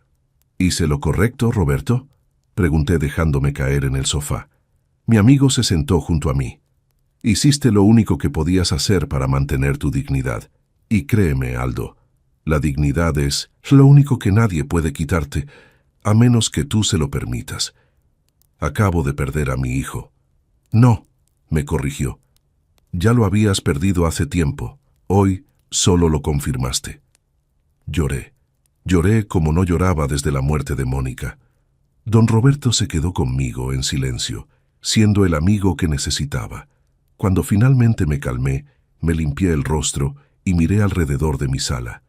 ¿Hice lo correcto, Roberto?, pregunté dejándome caer en el sofá. Mi amigo se sentó junto a mí. Hiciste lo único que podías hacer para mantener tu dignidad. Y créeme, Aldo, la dignidad es lo único que nadie puede quitarte, a menos que tú se lo permitas. Acabo de perder a mi hijo. No, me corrigió. Ya lo habías perdido hace tiempo. Hoy solo lo confirmaste. Lloré. Lloré como no lloraba desde la muerte de Mónica. Don Roberto se quedó conmigo en silencio, siendo el amigo que necesitaba. Cuando finalmente me calmé, me limpié el rostro y miré alrededor de mi sala.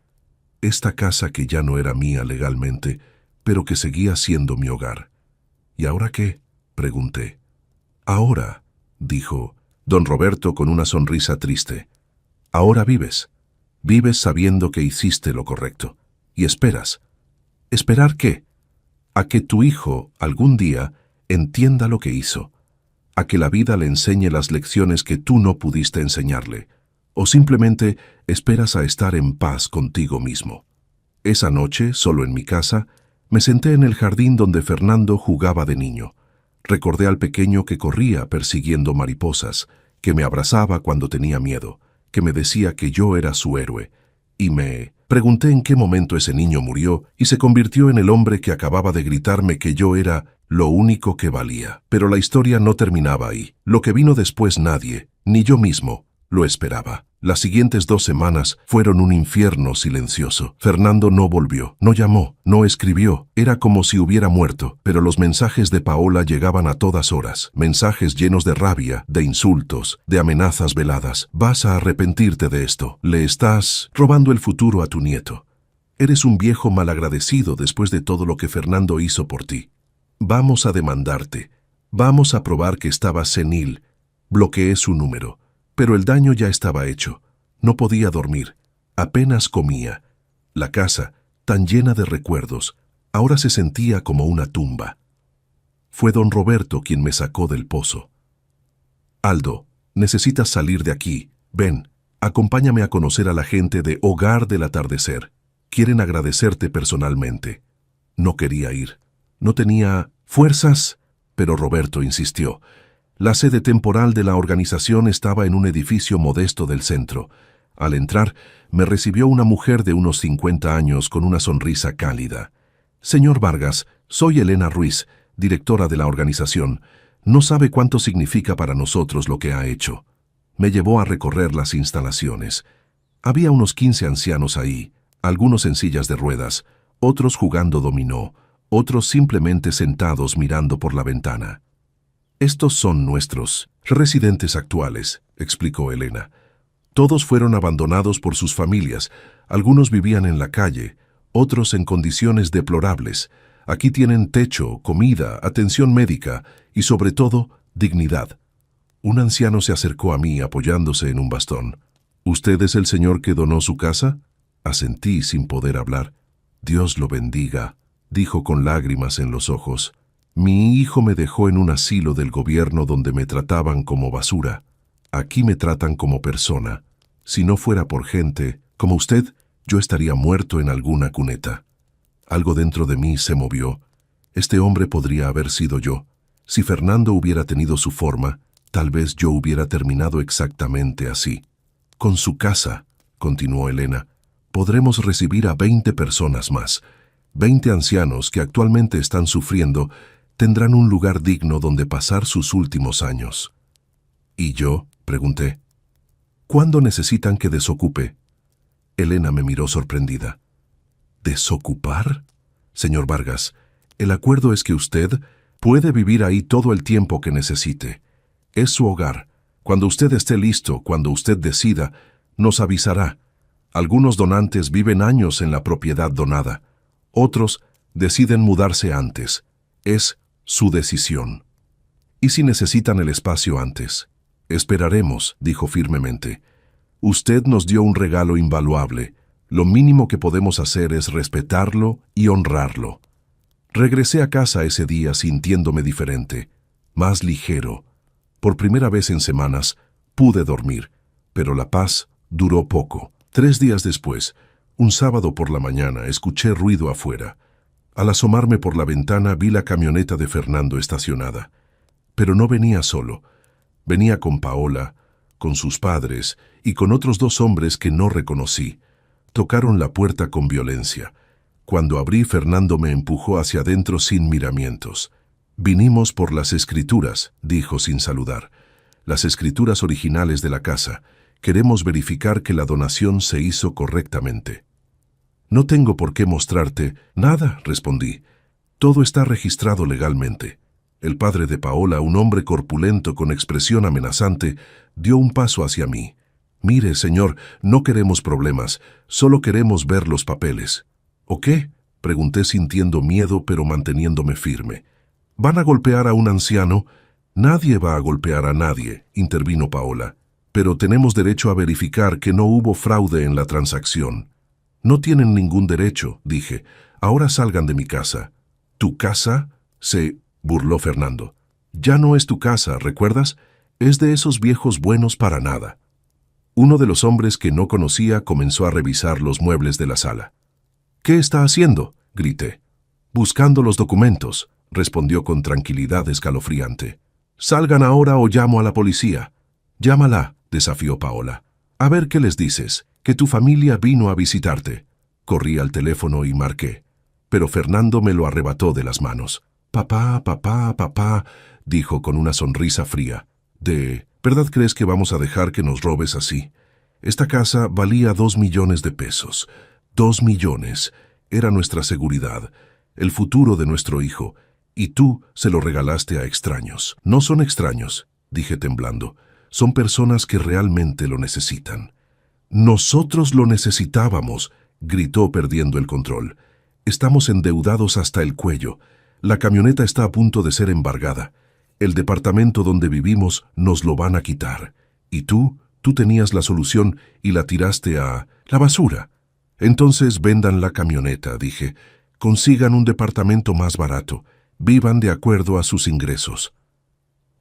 Esta casa que ya no era mía legalmente, pero que seguía siendo mi hogar. ¿Y ahora qué?, pregunté. Ahora, dijo don Roberto con una sonrisa triste. Ahora vives. Vives sabiendo que hiciste lo correcto. Y esperas. ¿Esperar qué? A que tu hijo, algún día, entienda lo que hizo. A que la vida le enseñe las lecciones que tú no pudiste enseñarle. O simplemente esperas a estar en paz contigo mismo. Esa noche, solo en mi casa, me senté en el jardín donde Fernando jugaba de niño. Recordé al pequeño que corría persiguiendo mariposas, que me abrazaba cuando tenía miedo, que me decía que yo era su héroe, y me pregunté en qué momento ese niño murió y se convirtió en el hombre que acababa de gritarme que yo era lo único que valía. Pero la historia no terminaba ahí. Lo que vino después nadie, ni yo mismo, lo esperaba. Las siguientes 2 semanas fueron un infierno silencioso. Fernando no volvió, no llamó, no escribió. Era como si hubiera muerto, pero los mensajes de Paola llegaban a todas horas. Mensajes llenos de rabia, de insultos, de amenazas veladas. Vas a arrepentirte de esto. Le estás robando el futuro a tu nieto. Eres un viejo malagradecido después de todo lo que Fernando hizo por ti. Vamos a demandarte. Vamos a probar que estabas senil. Bloqueé su número. Pero el daño ya estaba hecho. No podía dormir. Apenas comía. La casa, tan llena de recuerdos, ahora se sentía como una tumba. Fue don Roberto quien me sacó del pozo. Aldo, necesitas salir de aquí. Ven, acompáñame a conocer a la gente de Hogar del Atardecer. Quieren agradecerte personalmente. No quería ir. No tenía fuerzas, pero Roberto insistió. La sede temporal de la organización estaba en un edificio modesto del centro. Al entrar, me recibió una mujer de unos 50 años con una sonrisa cálida. Señor Vargas, soy Elena Ruiz, directora de la organización. No sabe cuánto significa para nosotros lo que ha hecho. Me llevó a recorrer las instalaciones. Había unos 15 ancianos ahí, algunos en sillas de ruedas, otros jugando dominó, otros simplemente sentados mirando por la ventana. Estos son nuestros residentes actuales, explicó Elena. Todos fueron abandonados por sus familias. Algunos vivían en la calle, otros en condiciones deplorables. Aquí tienen techo, comida, atención médica y, sobre todo, dignidad. Un anciano se acercó a mí apoyándose en un bastón. ¿Usted es el señor que donó su casa? Asentí sin poder hablar. Dios lo bendiga, dijo con lágrimas en los ojos. Mi hijo me dejó en un asilo del gobierno donde me trataban como basura. Aquí me tratan como persona. Si no fuera por gente como usted, yo estaría muerto en alguna cuneta. Algo dentro de mí se movió. Este hombre podría haber sido yo. Si Fernando hubiera tenido su forma, tal vez yo hubiera terminado exactamente así. Con su casa, continuó Elena, podremos recibir a 20 personas más. 20 ancianos que actualmente están sufriendo tendrán un lugar digno donde pasar sus últimos años. ¿Y yo?, pregunté. ¿Cuándo necesitan que desocupe? Elena me miró sorprendida. ¿Desocupar? Señor Vargas, el acuerdo es que usted puede vivir ahí todo el tiempo que necesite. Es su hogar. Cuando usted esté listo, cuando usted decida, nos avisará. Algunos donantes viven años en la propiedad donada. Otros deciden mudarse antes. Es su decisión. ¿Y si necesitan el espacio antes? Esperaremos, dijo firmemente. Usted nos dio un regalo invaluable. Lo mínimo que podemos hacer es respetarlo y honrarlo. Regresé a casa ese día sintiéndome diferente, más ligero. Por primera vez en semanas pude dormir, pero la paz duró poco. 3 días después, un sábado por la mañana, escuché ruido afuera. Al asomarme por la ventana vi la camioneta de Fernando estacionada. Pero no venía solo. Venía con Paola, con sus padres y con otros 2 hombres que no reconocí. Tocaron la puerta con violencia. Cuando abrí, Fernando me empujó hacia adentro sin miramientos. «Vinimos por las escrituras», dijo sin saludar. «Las escrituras originales de la casa. Queremos verificar que la donación se hizo correctamente». «No tengo por qué mostrarte nada», respondí. «Todo está registrado legalmente». El padre de Paola, un hombre corpulento con expresión amenazante, dio un paso hacia mí. «Mire, señor, no queremos problemas, solo queremos ver los papeles». «¿O qué?», pregunté sintiendo miedo pero manteniéndome firme. «¿Van a golpear a un anciano?» «Nadie va a golpear a nadie», intervino Paola. «Pero tenemos derecho a verificar que no hubo fraude en la transacción». «No tienen ningún derecho», dije. «Ahora salgan de mi casa». «¿Tu casa?», se burló Fernando. «Ya no es tu casa, ¿recuerdas? Es de esos viejos buenos para nada». Uno de los hombres que no conocía comenzó a revisar los muebles de la sala. «¿Qué está haciendo?», grité. «Buscando los documentos», respondió con tranquilidad escalofriante. «Salgan ahora o llamo a la policía». «Llámala», desafió Paola. «A ver qué les dices, que tu familia vino a visitarte». Corrí al teléfono y marqué. Pero Fernando me lo arrebató de las manos. «Papá, papá, papá», dijo con una sonrisa fría. «¿De verdad crees que vamos a dejar que nos robes así? Esta casa valía 2 millones de pesos. 2 millones. Era nuestra seguridad, el futuro de nuestro hijo. Y tú se lo regalaste a extraños». «No son extraños», dije temblando. «Son personas que realmente lo necesitan». «Nosotros lo necesitábamos», gritó perdiendo el control. «Estamos endeudados hasta el cuello. La camioneta está a punto de ser embargada. El departamento donde vivimos nos lo van a quitar. Y tú tenías la solución y la tiraste a la basura». «Entonces vendan la camioneta», dije. «Consigan un departamento más barato. Vivan de acuerdo a sus ingresos».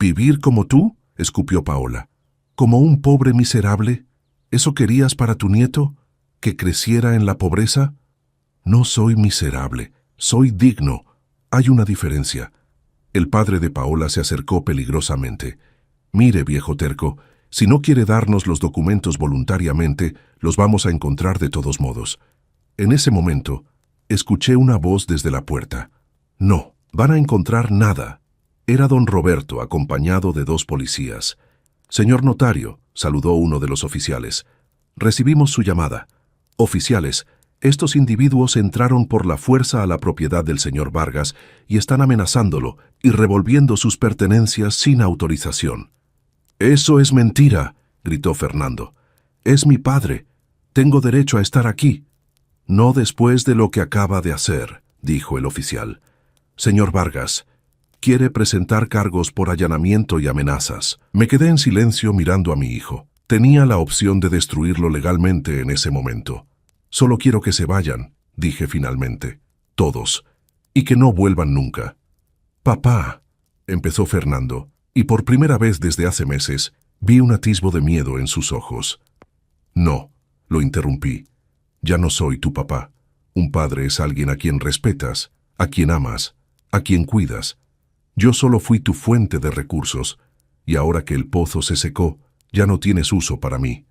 «¿Vivir como tú?», escupió Paola. «¿Como un pobre miserable? ¿Eso querías para tu nieto? ¿Que creciera en la pobreza?» «No soy miserable. Soy digno. Hay una diferencia». El padre de Paola se acercó peligrosamente. «Mire, viejo terco, si no quiere darnos los documentos voluntariamente, los vamos a encontrar de todos modos». En ese momento, escuché una voz desde la puerta. «No, van a encontrar nada». Era don Roberto, acompañado de 2 policías. «Señor notario», saludó uno de los oficiales. «Recibimos su llamada». «Oficiales, estos individuos entraron por la fuerza a la propiedad del señor Vargas y están amenazándolo y revolviendo sus pertenencias sin autorización». «Eso es mentira», gritó Fernando. Es mi padre. Tengo derecho a estar aquí. No después de lo que acaba de hacer, dijo el oficial. Señor Vargas, quiere presentar cargos por allanamiento y amenazas. Me quedé en silencio mirando a mi hijo. Tenía la opción de destruirlo legalmente en ese momento. Solo quiero que se vayan, dije finalmente. Todos. Y que no vuelvan nunca. Papá, empezó Fernando, y por primera vez desde hace meses vi un atisbo de miedo en sus ojos. No, lo interrumpí. Ya no soy tu papá. Un padre es alguien a quien respetas, a quien amas, a quien cuidas. Yo solo fui tu fuente de recursos, y ahora que el pozo se secó, ya no tienes uso para mí.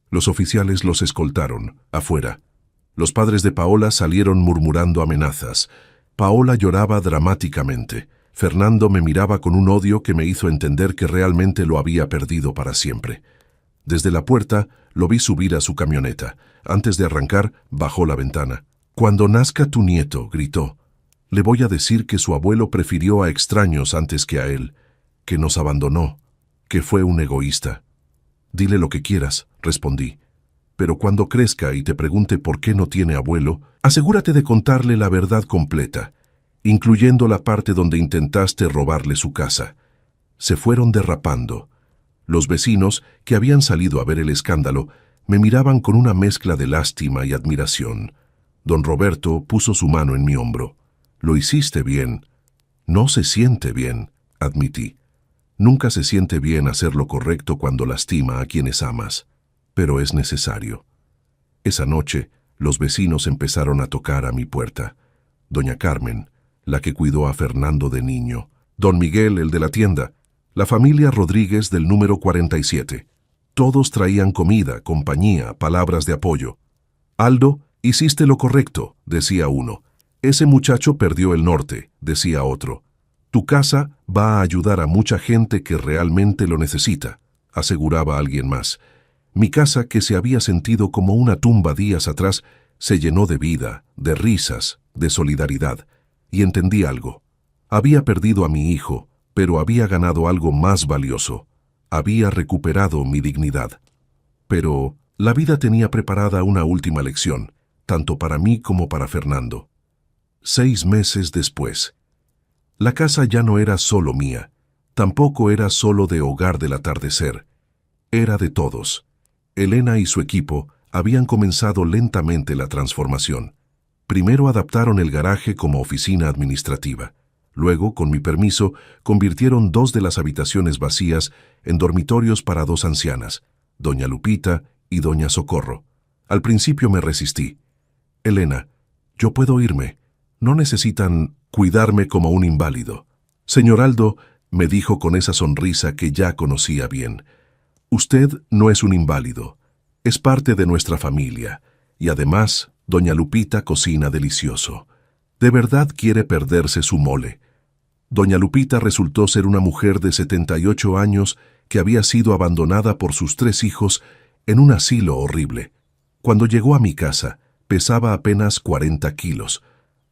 Los oficiales los escoltaron, afuera. Los padres de Paola salieron murmurando amenazas. Paola lloraba dramáticamente. Fernando me miraba con un odio que me hizo entender que realmente lo había perdido para siempre. Desde la puerta lo vi subir a su camioneta. Antes de arrancar, bajó la ventana. «Cuando nazca tu nieto», gritó, «le voy a decir que su abuelo prefirió a extraños antes que a él, que nos abandonó, que fue un egoísta». «Dile lo que quieras», respondí. «Pero cuando crezca y te pregunte por qué no tiene abuelo, asegúrate de contarle la verdad completa, incluyendo la parte donde intentaste robarle su casa». Se fueron derrapando. Los vecinos, que habían salido a ver el escándalo, me miraban con una mezcla de lástima y admiración. Don Roberto puso su mano en mi hombro. «Lo hiciste bien». «No se siente bien», admití. «Nunca se siente bien hacer lo correcto cuando lastima a quienes amas, pero es necesario». Esa noche, los vecinos empezaron a tocar a mi puerta. Doña Carmen, la que cuidó a Fernando de niño, don Miguel, el de la tienda, la familia Rodríguez del número 47. Todos traían comida, compañía, palabras de apoyo. «Aldo, hiciste lo correcto», decía uno. «Ese muchacho perdió el norte», decía otro. «Tu casa va a ayudar a mucha gente que realmente lo necesita», aseguraba alguien más. Mi casa, que se había sentido como una tumba días atrás, se llenó de vida, de risas, de solidaridad. Y entendí algo. Había perdido a mi hijo, pero había ganado algo más valioso. Había recuperado mi dignidad. Pero la vida tenía preparada una última lección, tanto para mí como para Fernando. 6 meses después. La casa ya no era solo mía, tampoco era solo de Hogar del Atardecer. Era de todos. Elena y su equipo habían comenzado lentamente la transformación. Primero adaptaron el garaje como oficina administrativa. Luego, con mi permiso, convirtieron 2 de las habitaciones vacías en dormitorios para 2 ancianas, doña Lupita y doña Socorro. Al principio me resistí. «Elena, yo puedo irme. No necesitan cuidarme como un inválido». «Señor Aldo», me dijo con esa sonrisa que ya conocía bien, «usted no es un inválido. Es parte de nuestra familia. Y además, doña Lupita cocina delicioso. De verdad quiere perderse su mole». Doña Lupita resultó ser una mujer de 78 años que había sido abandonada por sus 3 hijos en un asilo horrible. Cuando llegó a mi casa, pesaba apenas 40 kilos.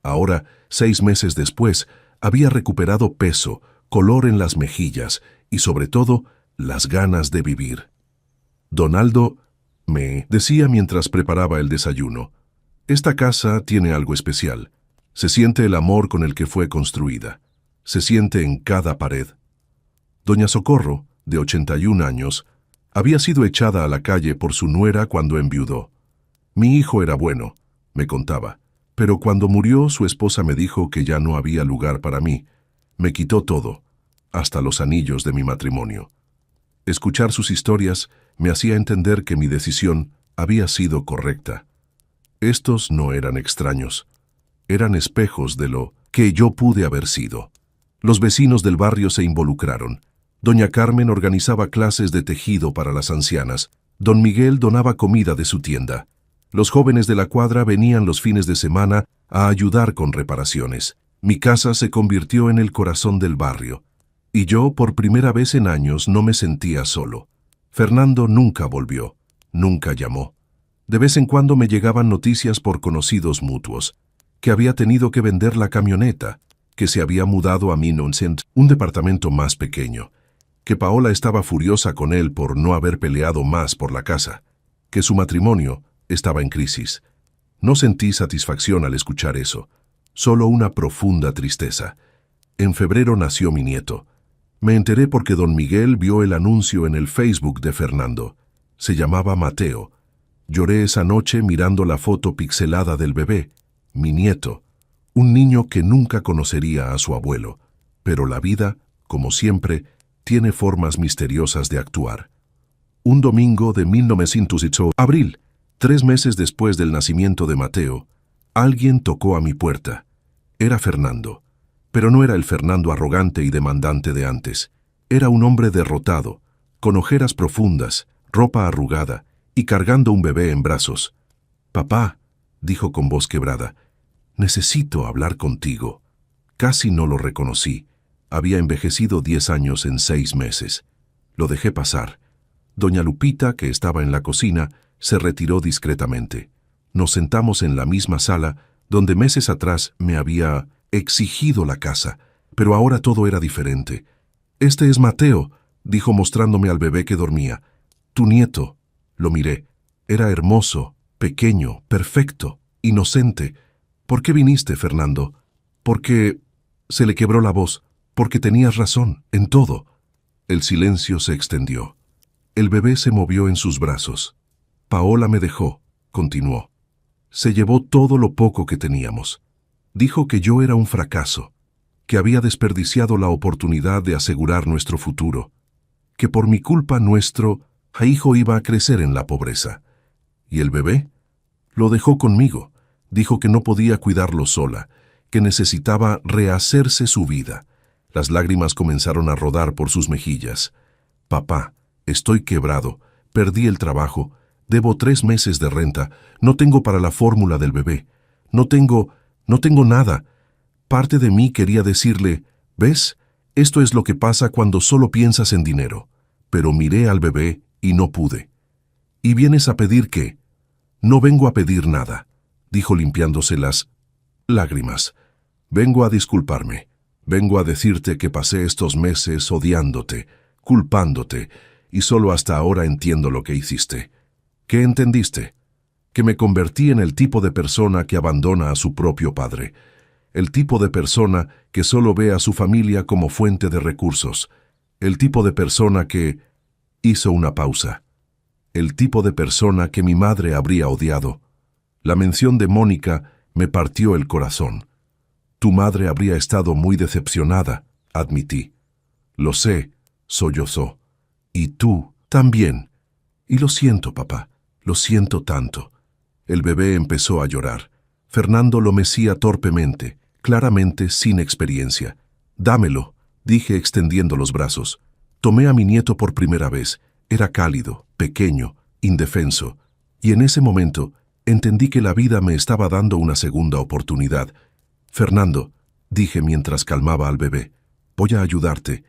Ahora, 6 meses después, había recuperado peso, color en las mejillas y, sobre todo, las ganas de vivir. «Don Aldo», me decía mientras preparaba el desayuno, «esta casa tiene algo especial. Se siente el amor con el que fue construida. Se siente en cada pared». Doña Socorro, de 81 años, había sido echada a la calle por su nuera cuando enviudó. «Mi hijo era bueno», me contaba, «pero cuando murió su esposa me dijo que ya no había lugar para mí. Me quitó todo, hasta los anillos de mi matrimonio». Escuchar sus historias me hacía entender que mi decisión había sido correcta. Estos no eran extraños. Eran espejos de lo que yo pude haber sido. Los vecinos del barrio se involucraron. Doña Carmen organizaba clases de tejido para las ancianas. Don Miguel donaba comida de su tienda. Los jóvenes de la cuadra venían los fines de semana a ayudar con reparaciones. Mi casa se convirtió en el corazón del barrio. Y yo, por primera vez en años, no me sentía solo. Fernando nunca volvió, nunca llamó. De vez en cuando me llegaban noticias por conocidos mutuos, que había tenido que vender la camioneta, que se había mudado a Minonsend, un departamento más pequeño, que Paola estaba furiosa con él por no haber peleado más por la casa, que su matrimonio estaba en crisis. No sentí satisfacción al escuchar eso, solo una profunda tristeza. En febrero nació mi nieto. Me enteré porque don Miguel vio el anuncio en el Facebook de Fernando. Se llamaba Mateo. Lloré esa noche mirando la foto pixelada del bebé, mi nieto, un niño que nunca conocería a su abuelo. Pero la vida, como siempre, tiene formas misteriosas de actuar. Un domingo de 1908, abril, 3 meses después del nacimiento de Mateo, alguien tocó a mi puerta. Era Fernando, pero no era el Fernando arrogante y demandante de antes. Era un hombre derrotado, con ojeras profundas, ropa arrugada y cargando un bebé en brazos. «Papá», dijo con voz quebrada, «necesito hablar contigo». Casi no lo reconocí. Había envejecido 10 años en 6 meses. Lo dejé pasar. Doña Lupita, que estaba en la cocina, se retiró discretamente. Nos sentamos en la misma sala donde meses atrás me había exigido la casa, pero ahora todo era diferente. «Este es Mateo», dijo mostrándome al bebé que dormía. «Tu nieto». Lo miré. Era hermoso, pequeño, perfecto, inocente. «¿Por qué viniste, Fernando?» «Porque…» Se le quebró la voz. «Porque tenías razón, en todo». El silencio se extendió. El bebé se movió en sus brazos. «Paola me dejó», continuó. «Se llevó todo lo poco que teníamos. Dijo que yo era un fracaso, que había desperdiciado la oportunidad de asegurar nuestro futuro, que por mi culpa nuestro hijo iba a crecer en la pobreza. ¿Y el bebé? Lo dejó conmigo. Dijo que no podía cuidarlo sola, que necesitaba rehacerse su vida». Las lágrimas comenzaron a rodar por sus mejillas. «Papá, estoy quebrado, perdí el trabajo, debo 3 meses de renta, no tengo para la fórmula del bebé, no tengo nada». Parte de mí quería decirle, «¿Ves? Esto es lo que pasa cuando solo piensas en dinero». Pero miré al bebé y no pude. «¿Y vienes a pedir qué?» «No vengo a pedir nada», dijo limpiándose las lágrimas. «Vengo a disculparme. Vengo a decirte que pasé estos meses odiándote, culpándote, y solo hasta ahora entiendo lo que hiciste». «¿Qué entendiste?» «Que me convertí en el tipo de persona que abandona a su propio padre. El tipo de persona que solo ve a su familia como fuente de recursos. El tipo de persona que…» Hizo una pausa. «El tipo de persona que mi madre habría odiado». La mención de Mónica me partió el corazón. «Tu madre habría estado muy decepcionada», admití. «Lo sé», sollozó. «Y tú también. Y lo siento, papá, lo siento tanto». El bebé empezó a llorar. Fernando lo mecía torpemente, claramente sin experiencia. «Dámelo», dije extendiendo los brazos. Tomé a mi nieto por primera vez. Era cálido, pequeño, indefenso. Y en ese momento entendí que la vida me estaba dando una segunda oportunidad. «Fernando», dije mientras calmaba al bebé, «voy a ayudarte,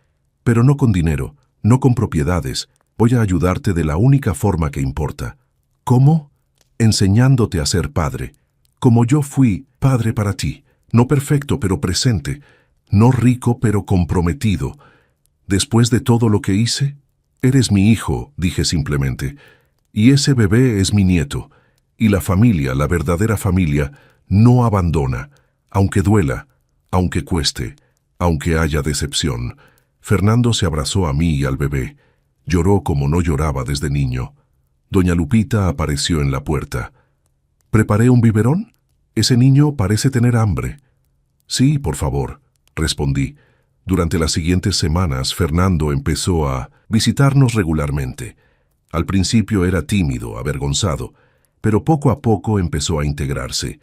pero no con dinero, no con propiedades, voy a ayudarte de la única forma que importa». «¿Cómo?» «Enseñándote a ser padre, como yo fui padre para ti, no perfecto pero presente, no rico pero comprometido. Después de todo lo que hice, eres mi hijo», dije simplemente, «y ese bebé es mi nieto, y la familia, la verdadera familia, no abandona, aunque duela, aunque cueste, aunque haya decepción». Fernando se abrazó a mí y al bebé. Lloró como no lloraba desde niño. Doña Lupita apareció en la puerta. «¿Preparé un biberón? Ese niño parece tener hambre». «Sí, por favor», respondí. Durante las siguientes semanas, Fernando empezó a visitarnos regularmente. Al principio era tímido, avergonzado, pero poco a poco empezó a integrarse.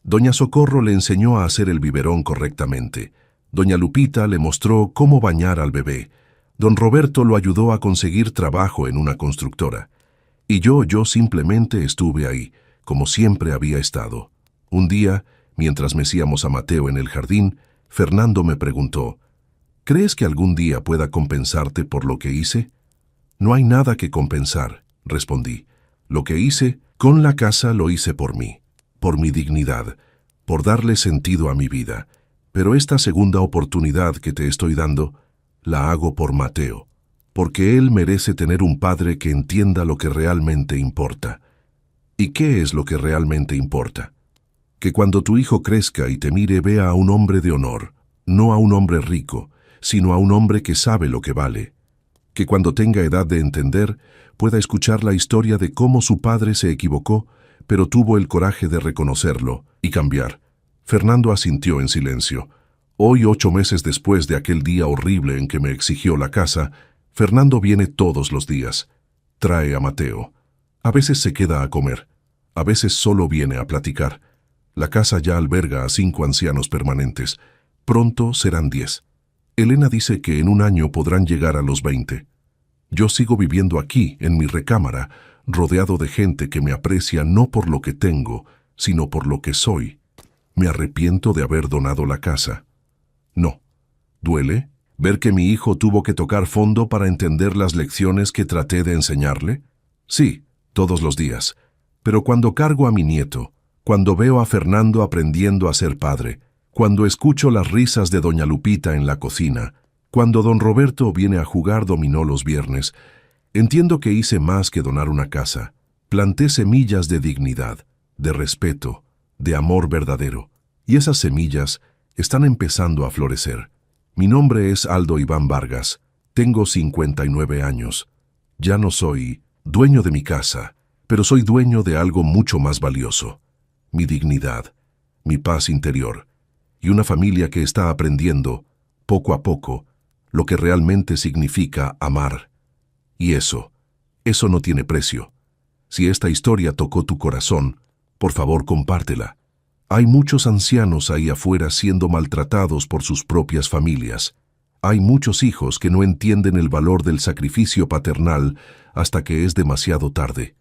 Doña Socorro le enseñó a hacer el biberón correctamente. Doña Lupita le mostró cómo bañar al bebé. Don Roberto lo ayudó a conseguir trabajo en una constructora. Y yo simplemente estuve ahí, como siempre había estado. Un día, mientras mecíamos a Mateo en el jardín, Fernando me preguntó, «¿Crees que algún día pueda compensarte por lo que hice?» «No hay nada que compensar», respondí. «Lo que hice con la casa lo hice por mí, por mi dignidad, por darle sentido a mi vida. Pero esta segunda oportunidad que te estoy dando, la hago por Mateo, porque él merece tener un padre que entienda lo que realmente importa. ¿Y qué es lo que realmente importa? Que cuando tu hijo crezca y te mire vea a un hombre de honor, no a un hombre rico, sino a un hombre que sabe lo que vale. Que cuando tenga edad de entender, pueda escuchar la historia de cómo su padre se equivocó, pero tuvo el coraje de reconocerlo y cambiar. Fernando asintió en silencio. Hoy, 8 meses después de aquel día horrible en que me exigió la casa, Fernando viene todos los días. Trae a Mateo. A veces se queda a comer. A veces solo viene a platicar. La casa ya alberga a 5 ancianos permanentes. Pronto serán 10. Elena dice que en un año podrán llegar a los 20. Yo sigo viviendo aquí, en mi recámara, rodeado de gente que me aprecia no por lo que tengo, sino por lo que soy. ¿Me arrepiento de haber donado la casa? No. ¿Duele ver que mi hijo tuvo que tocar fondo para entender las lecciones que traté de enseñarle? Sí, todos los días. Pero cuando cargo a mi nieto, cuando veo a Fernando aprendiendo a ser padre, cuando escucho las risas de doña Lupita en la cocina, cuando don Roberto viene a jugar dominó los viernes, entiendo que hice más que donar una casa. Planté semillas de dignidad, de respeto, de amor verdadero. Y esas semillas están empezando a florecer. Mi nombre es Aldo Iván Vargas. Tengo 59 años. Ya no soy dueño de mi casa, pero soy dueño de algo mucho más valioso. Mi dignidad, mi paz interior y una familia que está aprendiendo, poco a poco, lo que realmente significa amar. Y eso no tiene precio. Si esta historia tocó tu corazón, por favor compártela. Hay muchos ancianos ahí afuera siendo maltratados por sus propias familias. Hay muchos hijos que no entienden el valor del sacrificio paternal hasta que es demasiado tarde.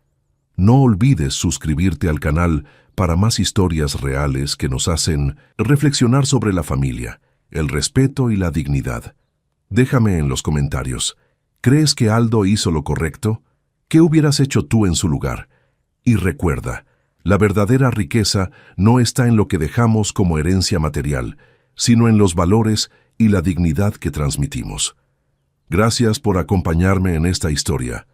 No olvides suscribirte al canal para más historias reales que nos hacen reflexionar sobre la familia, el respeto y la dignidad. Déjame en los comentarios. ¿Crees que Aldo hizo lo correcto? ¿Qué hubieras hecho tú en su lugar? Y recuerda, la verdadera riqueza no está en lo que dejamos como herencia material, sino en los valores y la dignidad que transmitimos. Gracias por acompañarme en esta historia.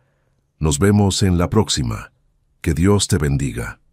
Nos vemos en la próxima. Que Dios te bendiga.